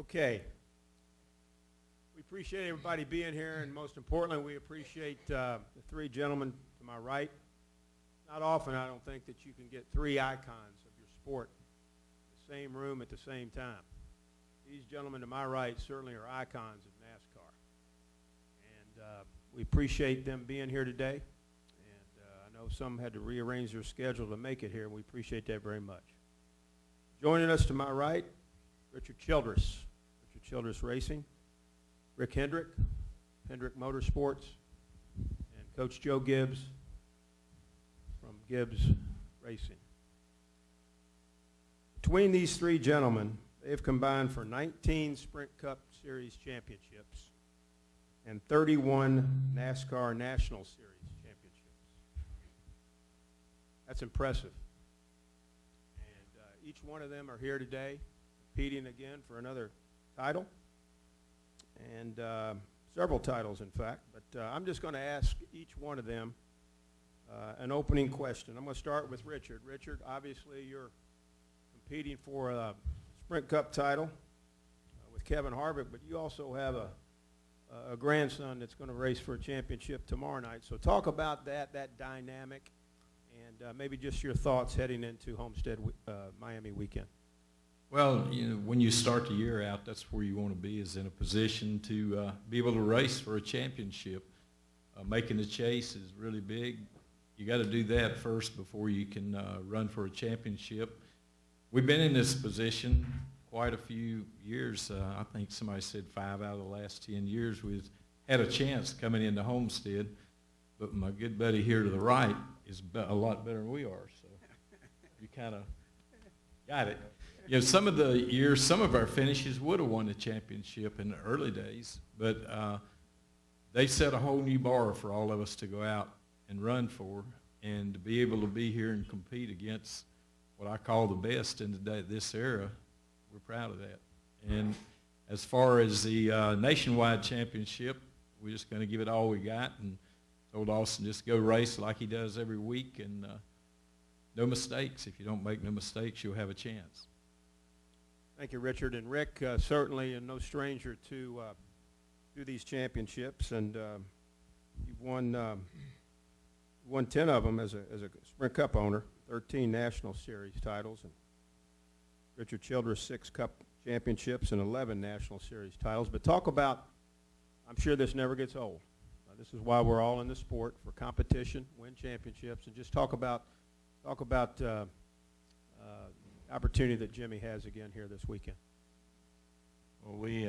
Okay. We appreciate everybody being here, and most importantly, we appreciate the three gentlemen to my right. Not often, I don't think, that you can get three icons of your sport in the same room at the same time. These gentlemen to my right certainly are icons of NASCAR. And we appreciate them being here today. And I know some had to rearrange their schedule to make it here, and we appreciate that very much. Joining us to my right, Richard Childress. Richard Childress Racing. Rick Hendrick, Hendrick Motorsports, and Coach Joe Gibbs from Gibbs Racing. Between these three gentlemen, they have combined for 19 Sprint Cup Series championships and 31 NASCAR National Series championships. That's impressive. And each one of them are here today competing again for another title. And several titles, in fact. But I'm just going to ask each one of them an opening question. I'm going to start with Richard. Richard, obviously you're competing for a Sprint Cup title with Kevin Harvick, but you also have a grandson that's going to race for a championship tomorrow night. So talk about that dynamic, and maybe just your thoughts heading into Homestead-Miami weekend. Well, you know, when you start the year out, that's where you want to be, is in a position to be able to race for a championship. Making the chase is really big. You got to do that first before you can run for a championship. We've been in this position quite a few years. I think somebody said 5 out of the last 10 years we've had a chance coming into Homestead. But my good buddy here to the right is a lot better than we are. So you kind of got it. You know, some of the years, some of our finishes would have won the championship in the early days, but they set a whole new bar for all of us to go out and run for, and to be able to be here and compete against what I call the best in this era. We're proud of that. And as far as the nationwide championship, we're just going to give it all we got, and told Austin just go race like he does every week, and no mistakes. If you don't make no mistakes, you'll have a chance. Thank you, Richard. And Rick, certainly no stranger to these championships, and you've won 10 of them as a Sprint Cup owner, 13 National Series titles, and Richard Childress 6 Cup championships and 11 National Series titles. But talk about, I'm sure this never gets old. This is why we're all in the sport, for competition, win championships, and just talk about opportunity that Jimmy has again here this weekend. Well, we, you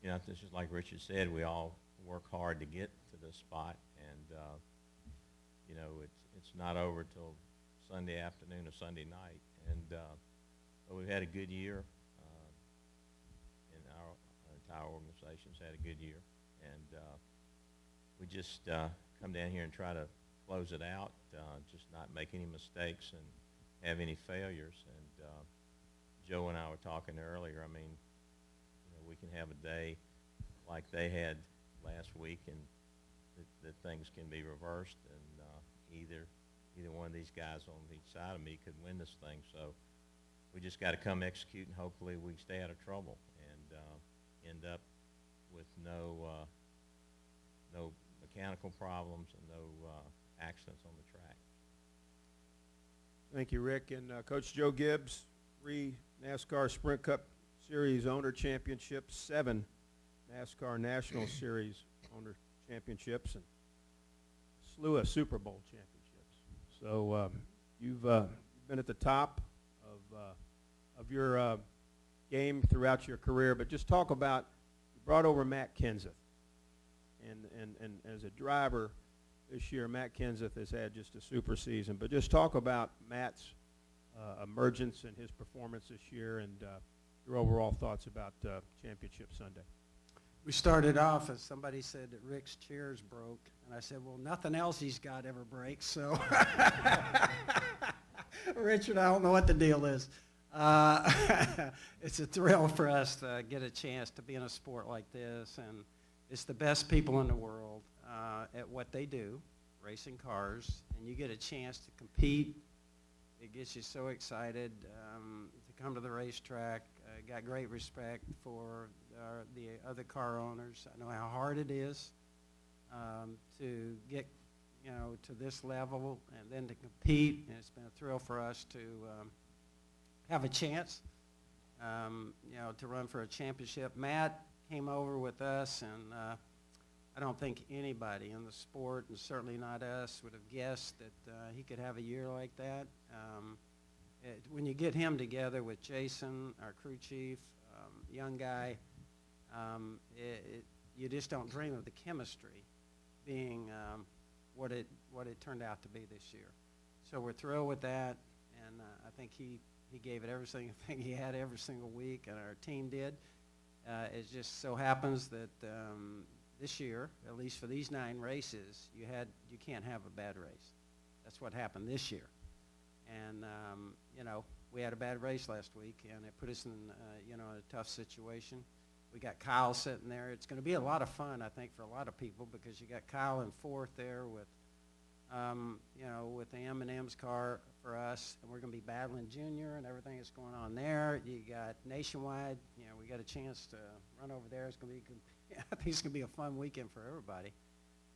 know, this is like Richard said, we all work hard to get to this spot, and you know, it's not over till Sunday afternoon or Sunday night, and but we've had a good year, and our entire organization's had a good year, and we just come down here and try to close it out, just not make any mistakes and have any failures. And Joe and I were talking earlier. I mean, you know, we can have a day like they had last week, and that things can be reversed, and either one of these guys on each side of me could win this thing. So we just got to come execute, and hopefully we stay out of trouble and end up with no mechanical problems and no accidents on the track. Thank you, Rick. And Coach Joe Gibbs, 3 NASCAR Sprint Cup Series owner championships, 7 NASCAR National Series owner championships, and a slew of Super Bowl championships. So you've been at the top of your game throughout your career. But just talk about, you brought over Matt Kenseth, and as a driver this year, Matt Kenseth has had just a super season. But just talk about Matt's emergence and his performance this year, and your overall thoughts about Championship Sunday. We started off, as somebody said, that Rick's chairs broke, and I said, well, nothing else he's got ever breaks, so. Richard, I don't know what the deal is. It's a thrill for us to get a chance to be in a sport like this, and it's the best people in the world at what they do, racing cars, and you get a chance to compete. It gets you so excited to come to the racetrack, got great respect for the other car owners. I know how hard it is to get, to this level and then to compete. And it's been a thrill for us to have a chance, to run for a championship. Matt came over with us, and I don't think anybody in the sport, and certainly not us, would have guessed that he could have a year like that. When you get him together with Jason, our crew chief, young guy, you just don't dream of the chemistry being what it turned out to be this year. So we're thrilled with that, and I think he gave it every single thing he had every single week, and our team did. It just so happens that this year, at least for these 9 races, you can't have a bad race. That's what happened this year. And, we had a bad race last week, and it put us in, a tough situation. We got Kyle sitting there. It's going to be a lot of fun, I think, for a lot of people, because you got Kyle in 4th there with, with the M&M's car for us, and we're going to be battling Junior and everything that's going on there. You got Nationwide. We got a chance to run over there. It's going to be, I think it's going to be a fun weekend for everybody.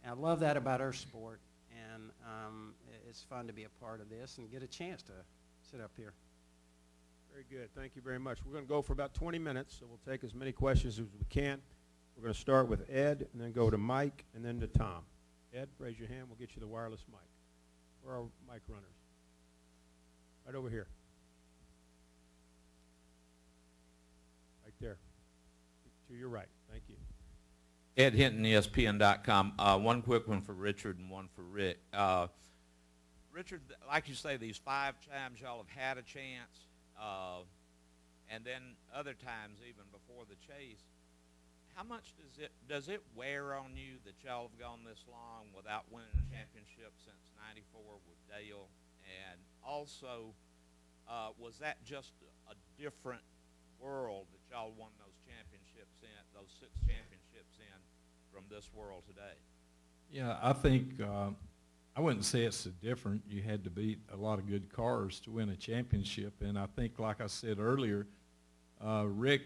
And I love that about our sport, and it's fun to be a part of this and get a chance to sit up here. Very good. Thank you very much. We're going to go for about 20 minutes, so we'll take as many questions as we can. We're going to start with Ed, and then go to Mike, and then to Tom. Ed, raise your hand. We'll get you the wireless mic. Where are our mic runners? Right over here. Right there. To your right. Thank you. Ed Hinton, ESPN.com. One quick one for Richard and one for Rick. Richard, like you say, these 5 times y'all have had a chance, and then other times even before the chase. How much does it wear on you that y'all have gone this long without winning a championship since '94 with Dale? And also, was that just a different world that y'all won those championships in, those 6 championships in, from this world today? Yeah, I think I wouldn't say it's so different. You had to beat a lot of good cars to win a championship, and I think, like I said earlier, Rick,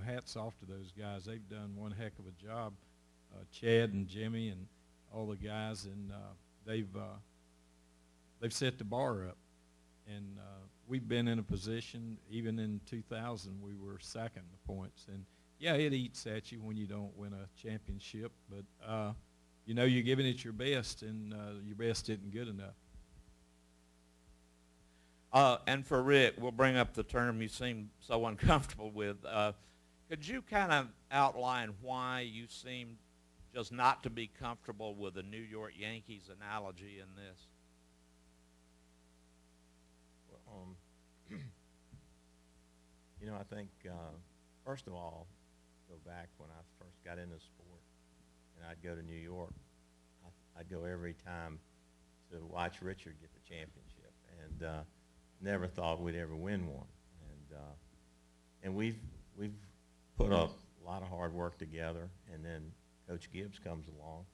hats off to those guys. They've done one heck of a job. Chad and Jimmy and all the guys, and they've set the bar up. And we've been in a position, even in 2000, we were second in the points. And yeah, it eats at you when you don't win a championship, but you're giving it your best, and your best isn't good enough. And for Rick, we'll bring up the term you seem so uncomfortable with. Could you kind of outline why you seem just not to be comfortable with the New York Yankees analogy in this? Well, I think, first of all, go back when I first got into sport, and I'd go to New York. I'd go every time to watch Richard get the championship, and never thought we'd ever win one. And we've put a lot of hard work together, and then Coach Gibbs comes along,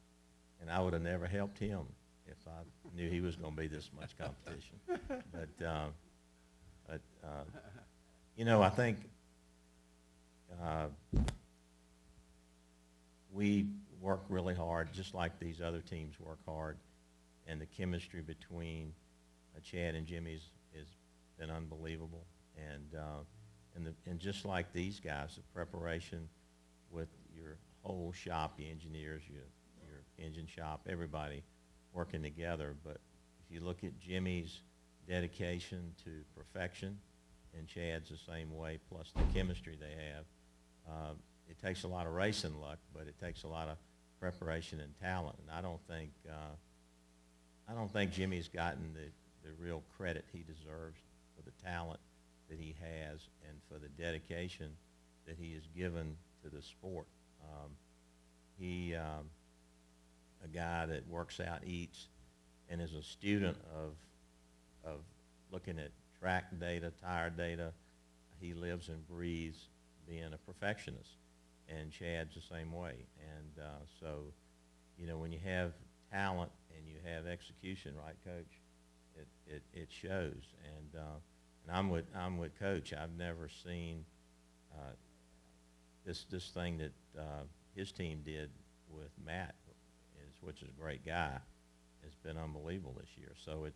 and I would have never helped him if I knew he was going to be this much competition. I think we work really hard, just like these other teams work hard, and the chemistry between Chad and Jimmy's has been unbelievable. And just like these guys, the preparation with your whole shop, the engineers, your engine shop, everybody working together. But if you look at Jimmy's dedication to perfection, and Chad's the same way, plus the chemistry they have, it takes a lot of racing luck, but it takes a lot of preparation and talent. And I don't think Jimmy's gotten the real credit he deserves for the talent that he has and for the dedication that he has given to the sport. He a guy that works out, eats, and is a student of looking at track data, tire data. He lives and breathes being a perfectionist, and Chad's the same way. And so, when you have talent and you have execution, right, Coach, it shows. And I'm with Coach. I've never seen this thing that his team did with Matt, which is a great guy, has been unbelievable this year. So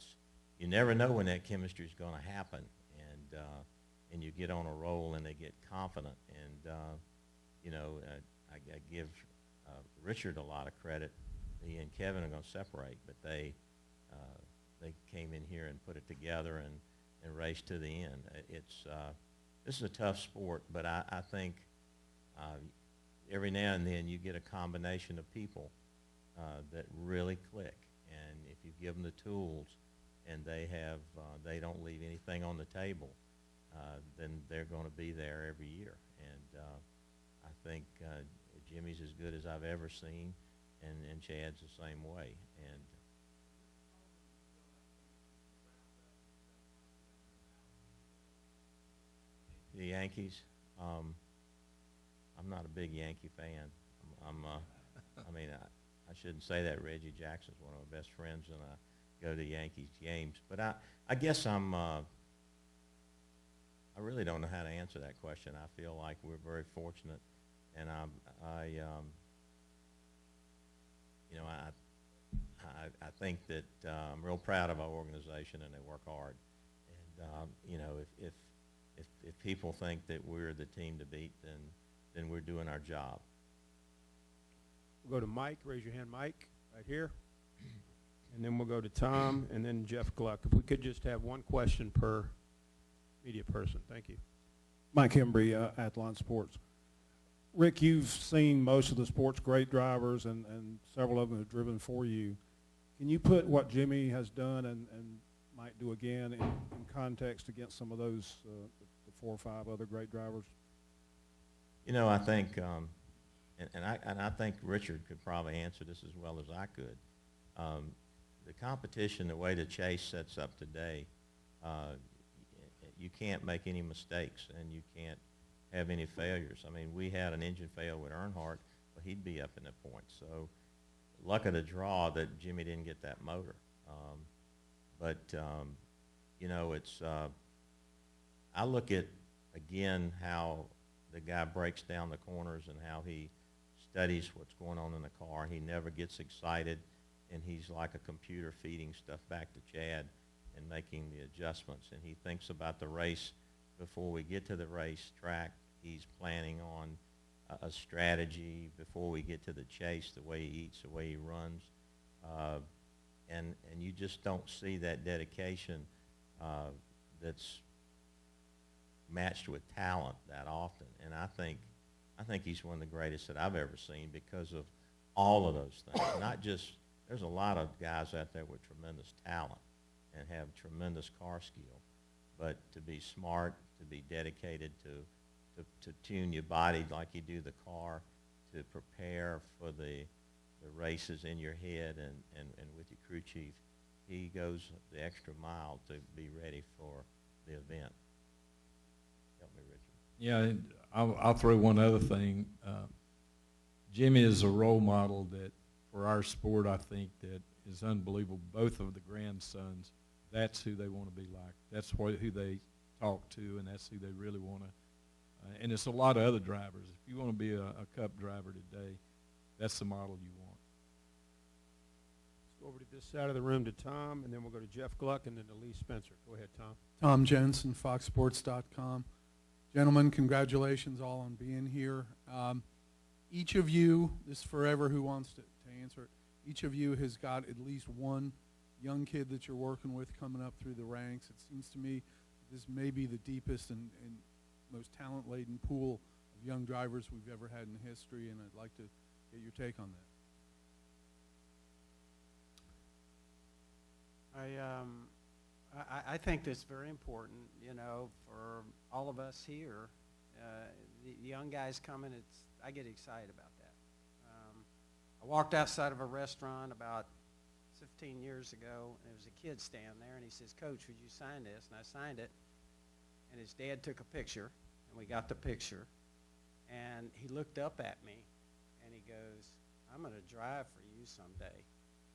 you never know when that chemistry is going to happen, and you get on a roll and they get confident. And I give Richard a lot of credit. He and Kevin are going to separate, but they came in here and put it together and raced to the end. This is a tough sport, but I think every now and then you get a combination of people that really click, and if you give them the tools and they don't leave anything on the table, then they're going to be there every year. And I think Jimmy's as good as I've ever seen, and Chad's the same way. And the Yankees, I'm not a big Yankee fan. I shouldn't say that. Reggie Jackson's one of my best friends, and I go to Yankees games. But I guess I really don't know how to answer that question. I feel like we're very fortunate, and I think that I'm real proud of our organization, and they work hard. And if people think that we're the team to beat, then we're doing our job. We'll go to Mike. Raise your hand, Mike, right here. And then we'll go to Tom, and then Jeff Gluck. If we could just have one question per media person. Thank you. Mike Hembry, Athlon Sports. Rick, you've seen most of the sports great drivers, and several of them have driven for you. Can you put what Jimmy has done and might do again in context against some of those the 4 or 5 other great drivers? I think, and I think Richard could probably answer this as well as I could. The competition, the way the chase sets up today, you can't make any mistakes, and you can't have any failures. I mean, we had an engine fail with Earnhardt, but he'd be up in the points. So luck of the draw that Jimmy didn't get that motor. I look at, again, how the guy breaks down the corners and how he studies what's going on in the car. He never gets excited, and he's like a computer feeding stuff back to Chad and making the adjustments. And he thinks about the race before we get to the racetrack. He's planning on a strategy before we get to the chase, the way he eats, the way he runs. And you just don't see that dedication that's matched with talent that often. And I think he's one of the greatest that I've ever seen because of all of those things. Not just, there's a lot of guys out there with tremendous talent and have tremendous car skill, but to be smart, to be dedicated, to tune your body like you do the car, to prepare for the races in your head and with your crew chief, he goes the extra mile to be ready for the event. Help me, Richard. Yeah, I'll throw one other thing. Jimmy is a role model that, for our sport, I think that is unbelievable. Both of the grandsons, that's who they want to be like. That's who they talk to, and that's who they really want to. And it's a lot of other drivers. If you want to be a Cup driver today, that's the model you want. Let's go over to this side of the room to Tom, and then we'll go to Jeff Gluck, and then to Lee Spencer. Go ahead, Tom. Tom Jensen, FoxSports.com. Gentlemen, congratulations all on being here. Each of you, this is forever who wants to answer it, each of you has got at least one young kid that you're working with coming up through the ranks. It seems to me this may be the deepest and most talent-laden pool of young drivers we've ever had in history, and I'd like to get your take on that. I think that's very important, for all of us here. The young guys coming, I get excited about that. I walked outside of a restaurant about 15 years ago, and there was a kid standing there, and he says, "Coach, would you sign this?" And I signed it, and his dad took a picture, and we got the picture, and he looked up at me, and he goes, "I'm going to drive for you someday."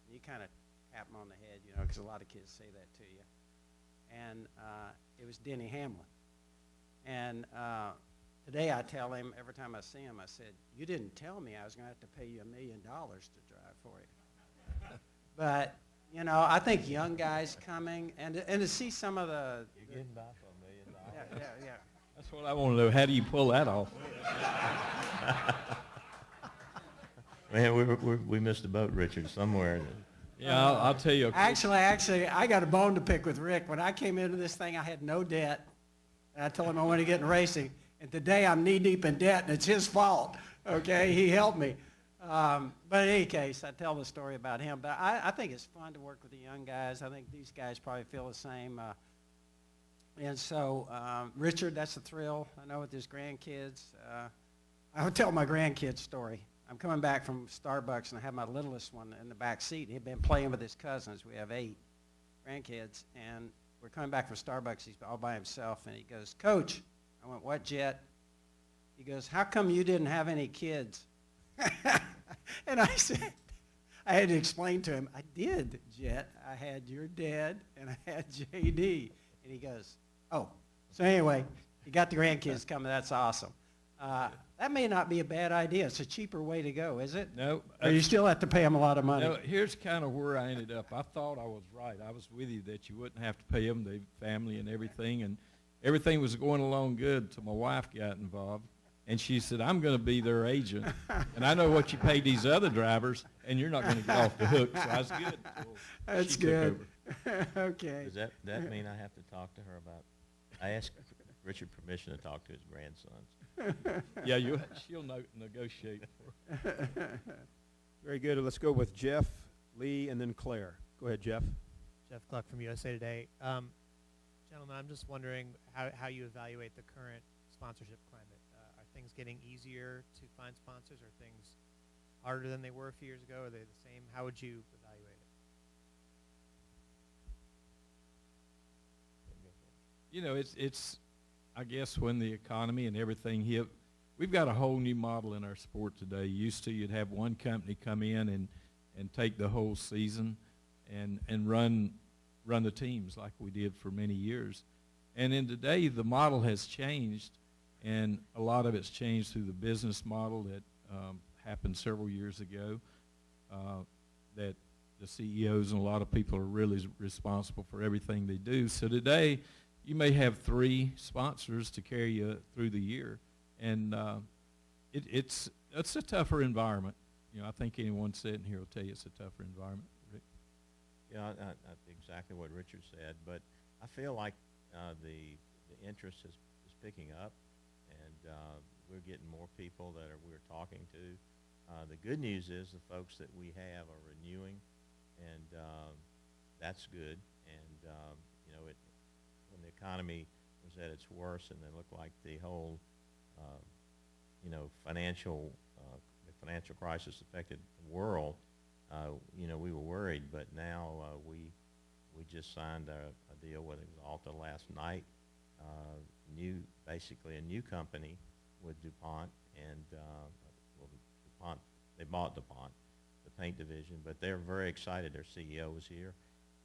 And you kind of tap him on the head, because a lot of kids say that to you. And it was Denny Hamlin. And today I tell him, every time I see him, I said, you didn't tell me I was going to have to pay you $1 million to drive for you. But, you know, I think young guys coming, and to see some of the... You're getting by for $1 million. Yeah. That's what I want to know. How do you pull that off? Man, we missed the boat, Richard, somewhere. Yeah, I'll tell you. Actually, I got a bone to pick with Rick. When I came into this thing, I had no debt. And I told him I wanted to get in racing. And today I'm knee-deep in debt, and it's his fault. Okay, he helped me. But in any case, I tell the story about him. But I think it's fun to work with the young guys. I think these guys probably feel the same. And so, Richard, that's a thrill. I know with his grandkids. I would tell my grandkids story. I'm coming back from Starbucks, and I have my littlest one in the back seat. He'd been playing with his cousins. We have 8 grandkids. And we're coming back from Starbucks. He's all by himself. And he goes, Coach. I went, what, Jet? He goes, how come you didn't have any kids? And I said, I had to explain to him, I did, Jet. I had your dad, and I had J.D. And he goes, oh. So anyway, you got the grandkids coming. That's awesome. That may not be a bad idea. It's a cheaper way to go, is it? No. Or you still have to pay them a lot of money? No, here's kind of where I ended up. I thought I was right. I was with you that you wouldn't have to pay them, the family and everything, and everything was going along good until my wife got involved. And she said, I'm going to be their agent. And I know what you paid these other drivers, and you're not going to get off the hook. So I was good. That's She took good. over. Okay. Does that mean I have to talk to her about, I asked Richard permission to talk to his grandsons. Yeah, she'll negotiate for her. Very good. Let's go with Jeff, Lee, and then Claire. Go ahead, Jeff. Jeff Gluck from USA Today. Gentlemen, I'm just wondering how you evaluate the current sponsorship climate. Are things getting easier to find sponsors? Are things harder than they were a few years ago? Are they the same? How would you evaluate it? You know, it's I guess when the economy and everything hit, we've got a whole new model in our sport today. Used to, you'd have one company come in and take the whole season and run the teams like we did for many years. And in today, the model has changed, and a lot of it's changed through the business model that happened several years ago, that the CEOs and a lot of people are really responsible for everything they do. So today, you may have 3 sponsors to carry you through the year, and it's a tougher environment. You know, I think anyone sitting here will tell you it's a tougher environment. Rick? Yeah, I exactly what Richard said, but I feel like the interest is picking up, and we're getting more people that we're talking to. The good news is the folks that we have are renewing, and that's good. And you know, when the economy was at its worst, and it looked like the whole you know, the financial crisis affected the world, you know, we were worried. But now we just signed a deal with Exalta last night, basically a new company with DuPont, and well, DuPont, they bought DuPont, the paint division, but they're very excited. Their CEO is here,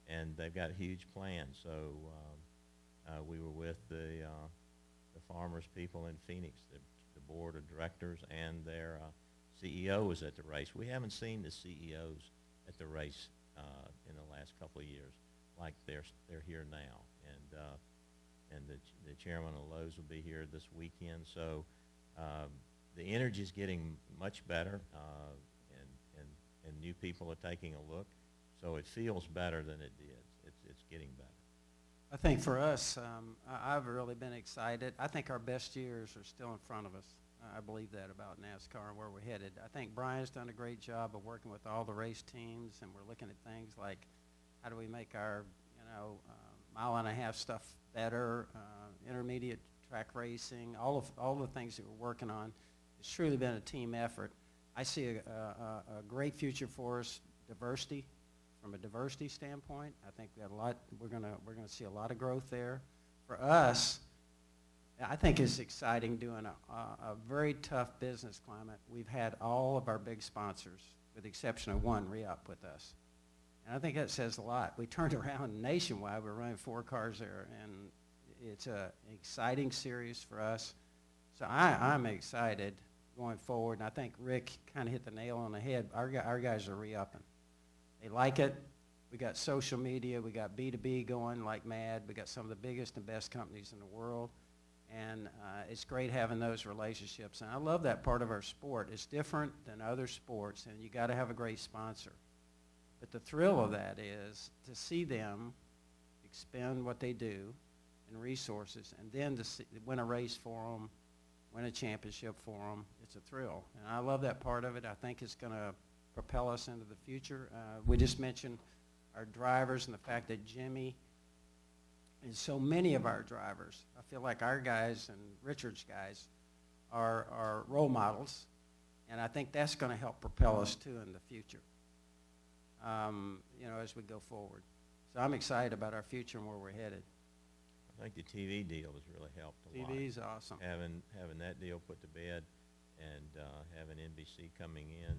and they've got huge plans. So we were with the farmers people in Phoenix, the board of directors, and their CEO was at the race. We haven't seen the CEOs at the race in the last couple of years like they're here now, and the chairman of Lowe's will be here this weekend. So the energy is getting much better, and new people are taking a look. So it feels better than it did. It's getting better. I think for us, I've really been excited. I think our best years are still in front of us. I believe that about NASCAR and where we're headed. I think Brian's done a great job of working with all the race teams, and we're looking at things like how do we make our, you know, mile-and-a-half stuff better, intermediate track racing, all the things that we're working on. It's truly been a team effort. I see a great future for us, diversity. From a diversity standpoint, I think we have a lot. We're gonna see a lot of growth there. For us, I think it's exciting doing a very tough business climate. We've had all of our big sponsors, with the exception of one, re-up with us, and I think that says a lot. We turned around nationwide. We're running 4 cars there, and it's an exciting series for us. So I'm excited going forward, and I think Rick kind of hit the nail on the head. Our guys are re-upping. They like it. We got social media. We got B2B going like mad. We got some of the biggest and best companies in the world. And it's great having those relationships. And I love that part of our sport. It's different than other sports, and you got to have a great sponsor. But the thrill of that is to see them expend what they do in resources, and then to win a race for them, win a championship for them. It's a thrill. And I love that part of it. I think it's going to propel us into the future. We just mentioned our drivers and the fact that Jimmy and so many of our drivers, I feel like our guys and Richard's guys are role models, and I think that's going to help propel us too in the future, as we go forward. So I'm excited about our future and where we're headed. I think the TV deal has really helped a lot. TV's awesome. Having that deal put to bed and having NBC coming in,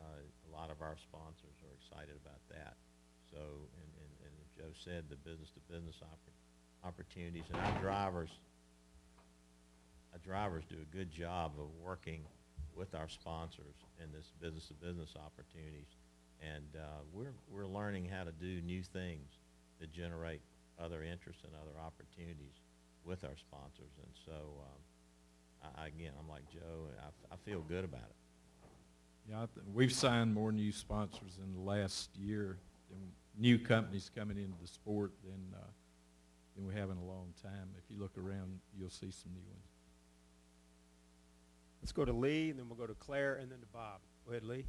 a lot of our sponsors are excited about that. So, and as Joe said, the business-to-business opportunities, and our drivers do a good job of working with our sponsors in this business-to-business opportunities, and we're learning how to do new things to generate other interests and other opportunities with our sponsors. And so, again, I'm like Joe, I feel good about it. Yeah, we've signed more new sponsors in the last year, than new companies coming into the sport than we have in a long time. If you look around, you'll see some new ones. Let's go to Lee, and then we'll go to Claire, and then to Bob. Go ahead, Lee.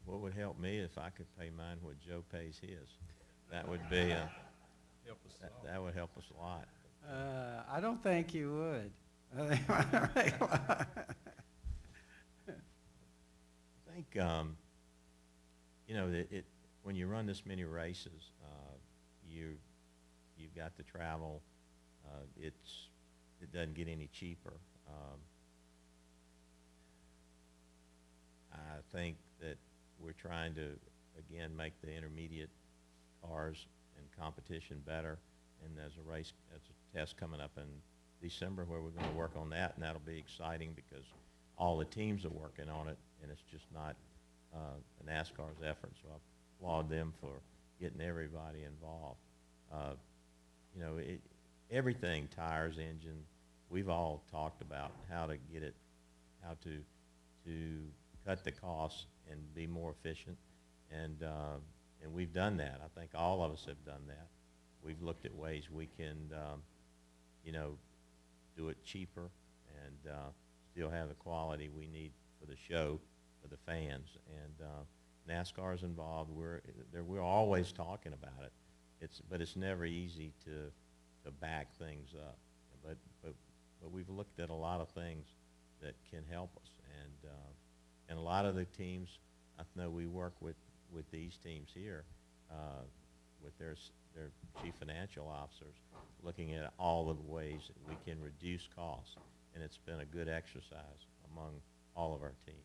What would help me if I could pay mine what Joe pays his? That would be that would help us a lot. I don't think you would. I think when you run this many races, you've got to travel. It doesn't get any cheaper. I think that we're trying to, again, make the intermediate cars and competition better. And there's a test coming up in December where we're going to work on that, and that'll be exciting because all the teams are working on it, and it's just not NASCAR's effort. So I applaud them for getting everybody involved. Everything, tires, engine, we've all talked about how to get it, how to cut the costs and be more efficient, and we've done that. I think all of us have done that. We've looked at ways we can, do it cheaper and still have the quality we need for the show, for the fans. And NASCAR is involved. We're always talking about it. But it's never easy to back things up. But we've looked at a lot of things that can help us, and a lot of the teams, I know we work with these teams here, with their chief financial officers, looking at all of the ways that we can reduce costs, and it's been a good exercise among all of our teams.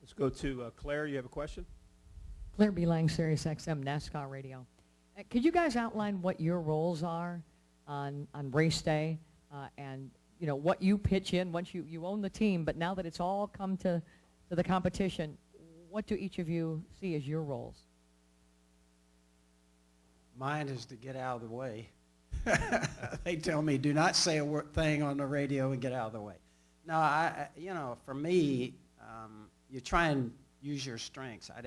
Let's go to Claire. You have a question? Claire B. Lang, Sirius XM, NASCAR Radio. Could you guys outline what your roles are on race day, and what you pitch in once you own the team, but now that it's all come to the competition, what do each of you see as your roles? Mine is to get out of the way. They tell me, do not say a thing on the radio and get out of the way. No, for me, you try and use your strengths. I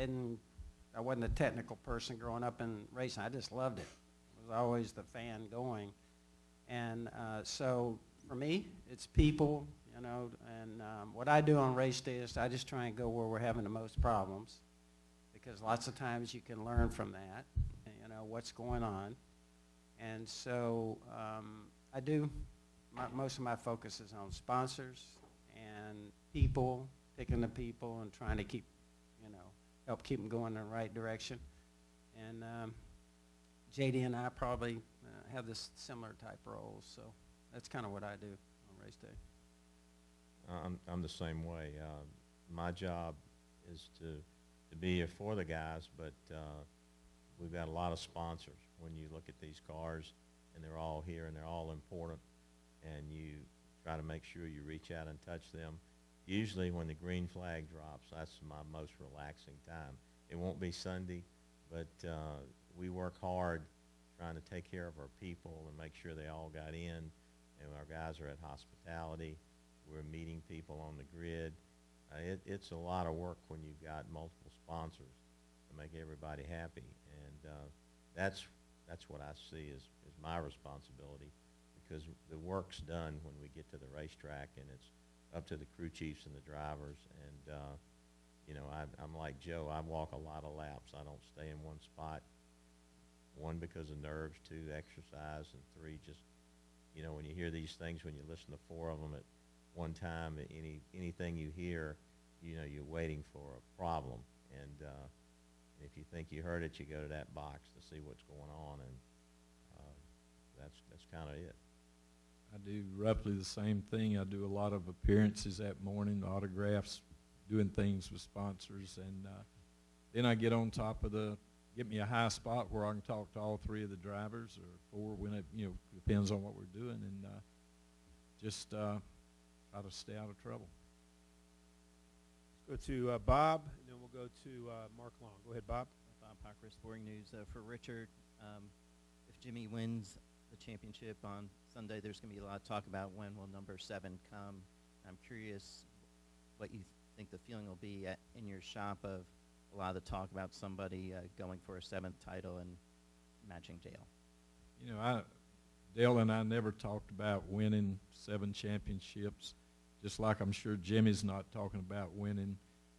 wasn't a technical person growing up in racing. I just loved it. I was always the fan going. And so for me, it's people, and what I do on race day is I just try and go where we're having the most problems, because lots of times you can learn from that, what's going on. And so I do most of my focus is on sponsors and people, picking the people and trying to keep, help keep them going in the right direction. And JD and I probably have this similar type roles, so that's kind of what I do on race day. I'm the same way. My job is to be here for the guys, but we've got a lot of sponsors. When you look at these cars, and they're all here, and they're all important, and you try to make sure you reach out and touch them. Usually when the green flag drops, that's my most relaxing time. It won't be Sunday, but we work hard trying to take care of our people and make sure they all got in, and our guys are at hospitality. We're meeting people on the grid. It's a lot of work when you've got multiple sponsors to make everybody happy, and that's what I see as my responsibility, because the work's done when we get to the racetrack, and it's up to the crew chiefs and the drivers. And I'm like Joe. I walk a lot of laps. I don't stay in one spot. One, because of nerves. Two, exercise. And three, just when you hear these things, when you listen to four of them at one time, anything you hear, you're waiting for a problem. And if you think you heard it, you go to that box to see what's going on, and that's kind of it. I do roughly the same thing. I do a lot of appearances that morning, autographs, doing things with sponsors, and then I get on top of get me a high spot where I can talk to all three of the drivers, or four, when it, depends on what we're doing, and just try to stay out of trouble. Let's go to Bob, and then we'll go to Mark Long. Go ahead, Bob. Bob Packer, Sporting News. For Richard, if Jimmy wins the championship on Sunday, there's going to be a lot of talk about when will number 7 come. I'm curious what you think the feeling will be in your shop of a lot of the talk about somebody going for a 7th title and matching Dale. Dale and I never talked about winning 7 championships, just like I'm sure Jimmy's not talking about winning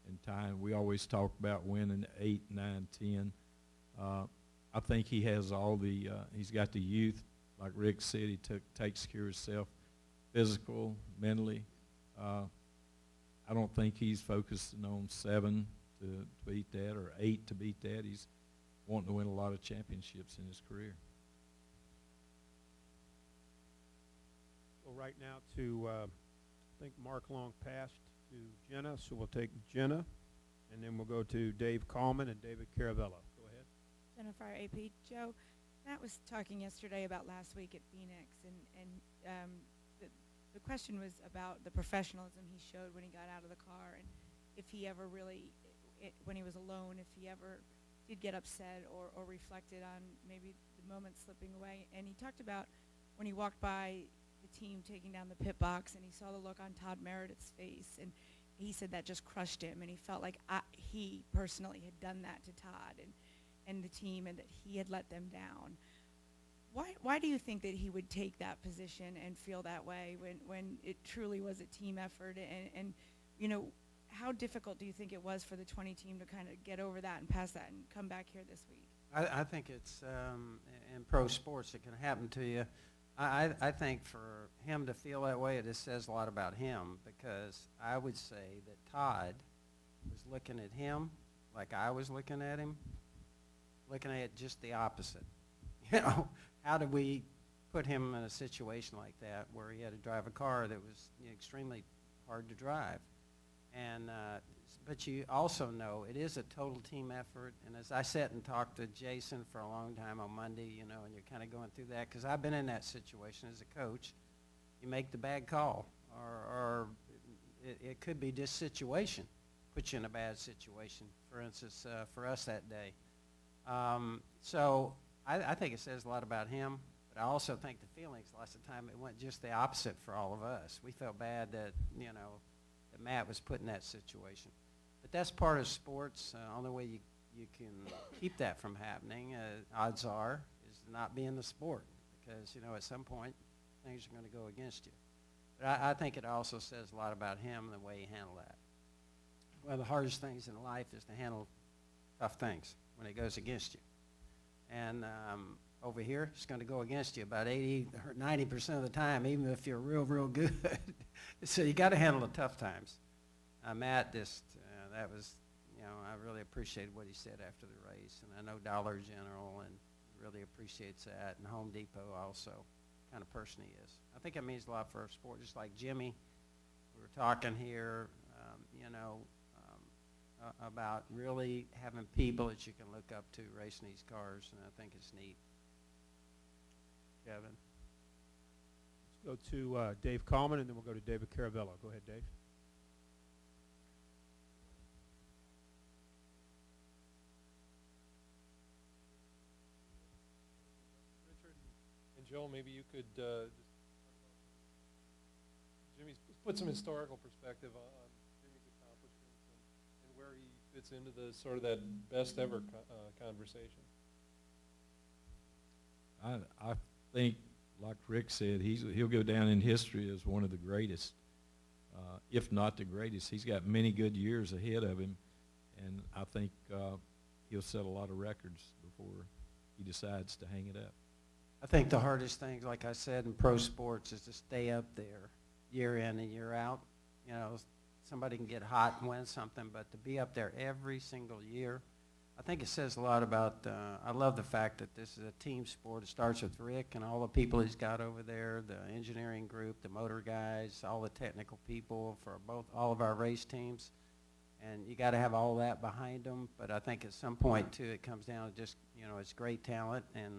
in time. We always talk about winning 8, 9, 10. I think he has he's got the youth. Like Rick said, he takes care of himself, physical, mentally. I don't think he's focusing on 7 to beat that, or 8 to beat that. He's wanting to win a lot of championships in his career. Well, right now to, I think Mark Long passed to Jenna, so we'll take Jenna, and then we'll go to Dave Coleman and David Caravello. Go ahead. Jennifer AP. Joe, Matt was talking yesterday about last week at Phoenix, and the question was about the professionalism he showed when he got out of the car, and if he ever really, when he was alone, if he ever did get upset or reflected on maybe the moment slipping away. And he talked about when he walked by the team taking down the pit box and he saw the look on Todd Meredith's face, and he said that just crushed him, and he felt like he personally had done that to Todd and the team, and that he had let them down. Why do you think that he would take that position and feel that way when it truly was a team effort? And how difficult do you think it was for the 20 team to kind of get over that and pass that and come back here this week? I think it's in pro sports it can happen to you. I think for him to feel that way, it just says a lot about him, because I would say that Todd was looking at him like I was looking at him, looking at it just the opposite. How did we put him in a situation like that where he had to drive a car that was extremely hard to drive? And but you also know it is a total team effort. And as I sat and talked to Jason for a long time on Monday, and you're kind of going through that, because I've been in that situation as a coach. You make the bad call, or it could be this situation puts you in a bad situation. For instance, for us that day. So I think it says a lot about him, but I also think the feelings, lots of time, it went just the opposite for all of us. We felt bad that, that Matt was put in that situation. But that's part of sports. Only way you can keep that from happening, odds are, is to not be in the sport, because, at some point, things are going to go against you. But I think it also says a lot about him and the way he handled that. One of the hardest things in life is to handle tough things when it goes against you. And Over here, it's going to go against you about 80 or 90% of the time, even if you're real good. So you got to handle the tough times. Matt, that was, I really appreciated what he said after the race, and I know Dollar General and really appreciates that, and Home Depot also, kind of person he is. I think it means a lot for our sport, just like Jimmy. We were talking here, about really having people that you can look up to racing these cars, and I think it's neat. Kevin? Let's go to Dave Coleman, and then we'll go to David Caravello. Go ahead, Dave. Richard and Joel, maybe you could just Jimmy's put some historical perspective on Jimmy's accomplishments and where he fits into the sort of that best ever conversation. I think, like Rick said, he'll go down in history as one of the greatest, if not the greatest. He's got many good years ahead of him, and I think he'll set a lot of records before he decides to hang it up. I think the hardest thing, like I said, in pro sports is to stay up there year in and year out. Somebody can get hot and win something, but to be up there every single year, I think it says a lot about, I love the fact that this is a team sport. It starts with Rick and all the people he's got over there, the engineering group, the motor guys, all the technical people for all of our race teams. And you got to have all that behind them. But I think at some point, too, it comes down to just, it's great talent. And,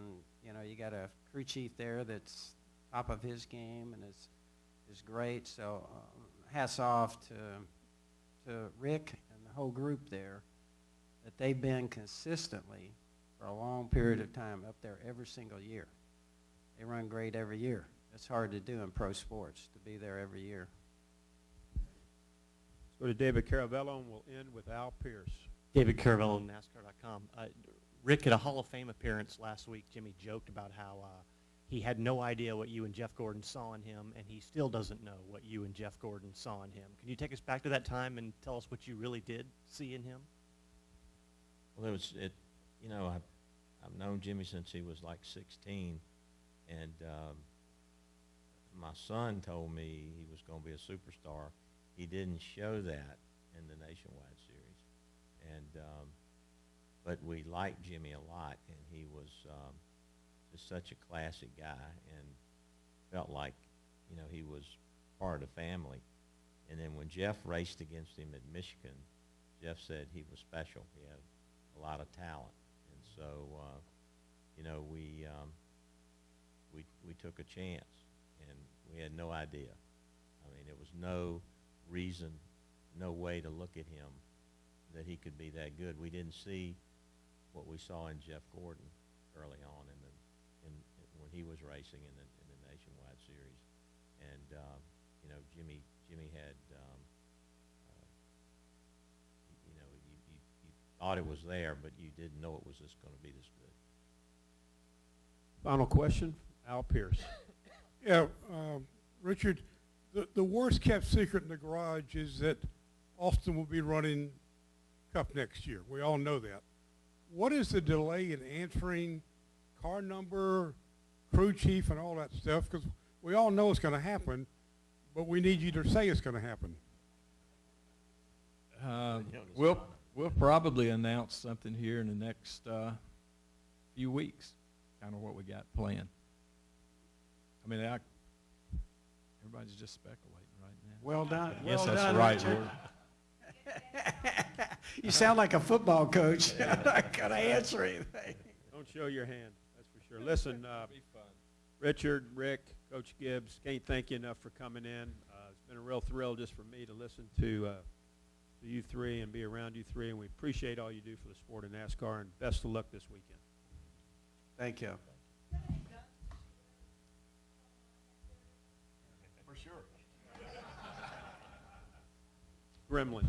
you got a crew chief there that's top of his game and is great. So hats off to Rick and the whole group there, that they've been consistently for a long period of time up there every single year. They run great every year. It's hard to do in pro sports, to be there every year. Let's go to David Caravello, and we'll end with Al Pierce. David Caravello, NASCAR.com. Rick, at a Hall of Fame appearance last week, Jimmy joked about how he had no idea what you and Jeff Gordon saw in him, and he still doesn't know what you and Jeff Gordon saw in him. Can you take us back to that time and tell us what you really did see in him? Well, I've known Jimmy since he was like 16, and my son told me he was going to be a superstar. He didn't show that in the Nationwide Series, and but we liked Jimmy a lot, and he was just such a classic guy, and felt like he was part of the family. And then when Jeff raced against him at Michigan, Jeff said he was special. He had a lot of talent, and so we took a chance, and we had no idea. I mean, there was no reason, no way to look at him that he could be that good. We didn't see what we saw in Jeff Gordon early on when he was racing in the Nationwide Series, and Jimmy had you thought it was there, but you didn't know it was just going to be this good. Final question, Al Pierce. Yeah, Richard, the worst kept secret in the garage is that Austin will be running Cup next year. We all know that. What is the delay in answering car number, crew chief, and all that stuff? Because we all know it's going to happen, but we need you to say it's going to happen. We'll probably announce something here in the next few weeks, kind of what we got planned. I mean, everybody's just speculating right now. Well done. Yes, well that's done, right, Richard. Lord. You sound like a football coach. I'm not going to answer anything. Don't show your hand, that's for sure. Listen, Richard, Rick, Coach Gibbs, can't thank you enough for coming in. It's been a real thrill just for me to listen to you three and be around you three, and we appreciate all you do for the sport of NASCAR, and best of luck this weekend. Thank you. For sure. Gremlin.